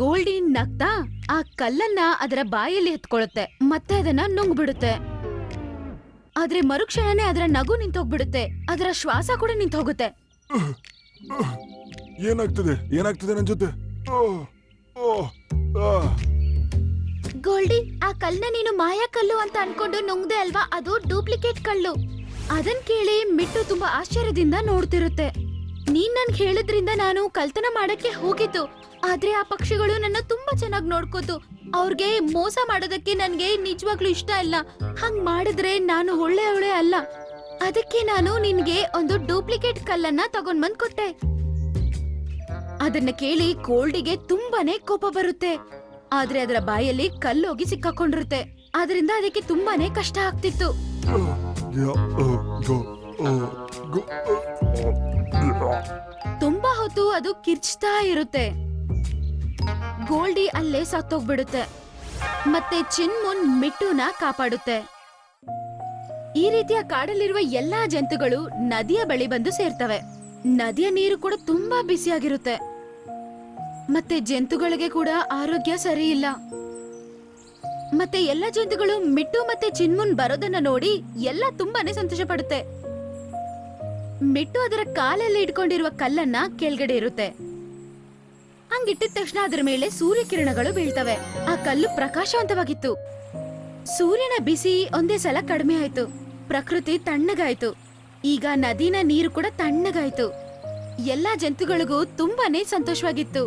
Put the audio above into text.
Goldie ನಗ್ತಾ ಆ ಕಲ್ಲನ್ನ ಅದರ ಬಾಯಲ್ಲಿ ಎತ್ಕೊಳುತ್ತೆ ಮತ್ತೆ ಅದನ್ನ ನುಂಗ್ಬಿಡುತ್ತೆ. ಆದ್ರೆ ಮರುಕ್ಷಣನೇ ಅದರ ನಗು ನಿಂತೋಗ್ಬಿಡುತ್ತೆ, ಅದರ ಶ್ವಾಸ ಕೂಡ ನಿಂತೋಗುತ್ತೆ. ಏನಾಗ್ತದೆ ನನ್ ಜೊತೆ? ಗೋಲ್ಡಿ, ಆ ಕಲ್ಲನ್ನ ನೀನು ಮಾಯಾ ಕಲ್ಲು ಅಂತ ಅನ್ಕೊಂಡು ನುಂಗ್ದೆ ಅಲ್ವಾ? ಅದು ಡೂಪ್ಲಿಕೇಟ್ ಕಲ್ಲು. ಅದನ್ ಕೇಳಿ ಮಿಟ್ಟು ತುಂಬಾ ಆಶ್ಚರ್ಯದಿಂದ ನೋಡ್ತಿರುತ್ತೆ. ನೀನ್ ನನ್ಗೆ ಹೇಳಿದ್ರಿಂದ ನಾನು ಕಳ್ತನ ಮಾಡಕ್ಕೆ ಹೋಗಿದ್ದು, ಆದ್ರೆ ಆ ಪಕ್ಷಿಗಳು ನನ್ನ ತುಂಬಾ ಚೆನ್ನಾಗಿ ನೋಡ್ಕೋತು. ಅವ್ರಿಗೆ ಮೋಸ ಮಾಡೋದಕ್ಕೆ ನನ್ಗೆ ನಿಜವಾಗ್ಲೂ ಇಷ್ಟ ಇಲ್ಲ. ಹಂಗ್ ಮಾಡಿದ್ರೆ ನಾನು ಒಳ್ಳೆಯವಳೆ ಅಲ್ಲ. ಅದಕ್ಕೆ ನಾನು ನಿನ್ಗೆ ಒಂದು ಡೂಪ್ಲಿಕೇಟ್ ಕಲ್ಲನ್ನ ತಗೊಂಡ್ ಬಂದ್ ಕೊಟ್ಟೆ. ಅದನ್ನ ಕೇಳಿ ಗೋಲ್ಡಿಗೆ ತುಂಬಾನೇ ಕೋಪ ಬರುತ್ತೆ. ಆದ್ರೆ ಅದರ ಬಾಯಲ್ಲಿ ಕಲ್ಲೋಗಿ ಸಿಕ್ಕಾಕೊಂಡಿರುತ್ತೆ. ಆದ್ರಿಂದ ಅದಕ್ಕೆ ತುಂಬಾನೇ ಕಷ್ಟ ಆಗ್ತಿತ್ತು. ತುಂಬಾ ಹೊತ್ತು ಅದು ಕಿರ್ಚ್ತಾ ಇರುತ್ತೆ. ಗೋಲ್ಡಿ ಅಲ್ಲೇ ಸತ್ತೋಗ್ಬಿಡುತ್ತೆ. ಮತ್ತೆ ಚಿನ್ಮುನ್ ಮಿಟ್ಟುನ ಕಾಪಾಡುತ್ತೆ. ಈ ರೀತಿಯ ಕಾಡಲ್ಲಿರುವ ಎಲ್ಲಾ ಜಂತುಗಳು ನದಿಯ ಬಳಿ ಬಂದು ಸೇರ್ತವೆ. ನದಿಯ ನೀರು ಕೂಡ ತುಂಬಾ ಬಿಸಿಯಾಗಿರುತ್ತೆ. ಮತ್ತೆ ಜಂತುಗಳಿಗೆ ಕೂಡ ಆರೋಗ್ಯ ಸರಿ ಇಲ್ಲ. ಮತ್ತೆ ಎಲ್ಲ ಜಂತುಗಳು ಮಿಟ್ಟು ಮತ್ತೆ ಚಿನ್ಮುನ್ ಬರೋದನ್ನ ನೋಡಿ ಎಲ್ಲ ತುಂಬಾನೇ ಸಂತೋಷ ಪಡುತ್ತೆ. ಮಿಟ್ಟು ಅದರ ಕಾಲಲ್ಲಿ ಇಟ್ಕೊಂಡಿರುವ ಕಲ್ಲನ್ನ ಕೆಳಗಡೆ ಇರುತ್ತೆ. ಹಂಗಿಟ್ಟಿದ ತಕ್ಷಣ ಅದರ ಮೇಲೆ ಸೂರ್ಯಕಿರಣಗಳು ಬೀಳ್ತವೆ. ಆ ಕಲ್ಲು ಪ್ರಕಾಶವಂತವಾಗಿತ್ತು. ಸೂರ್ಯನ ಬಿಸಿ ಒಂದೇ ಸಲ ಕಡಿಮೆ ಆಯ್ತು. ಪ್ರಕೃತಿ ತಣ್ಣಗಾಯ್ತು. ಈಗ ನದಿನ ನೀರು ಕೂಡ ತಣ್ಣಗಾಯ್ತು. ಎಲ್ಲಾ ಜಂತುಗಳಿಗೂ ತುಂಬಾನೇ ಸಂತೋಷವಾಗಿತ್ತು.